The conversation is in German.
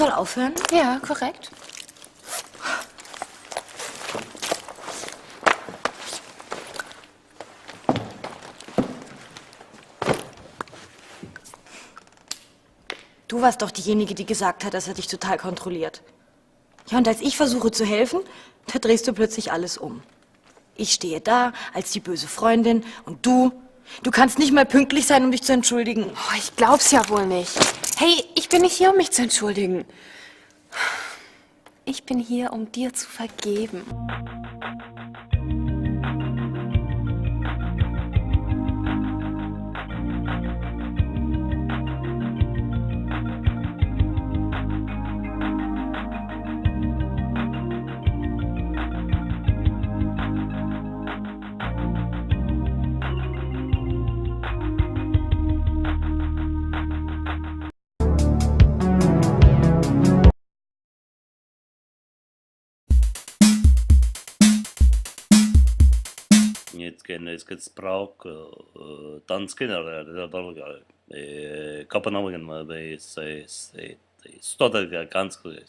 soll aufhören? Ja, korrekt. Du warst doch diejenige, die gesagt hat, dass er dich total kontrolliert. Ja, und als ich versuche zu helfen, da drehst du plötzlich alles um. Ich stehe da als die böse Freundin und du kannst nicht mal pünktlich sein, um dich zu entschuldigen. Oh, ich glaub's ja wohl nicht. Hey, ich bin nicht hier, um mich zu entschuldigen. Ich bin hier, um dir zu vergeben. Jetzt geht's Prag, Tanzkinder, Kapanaugen, ist ganz gut.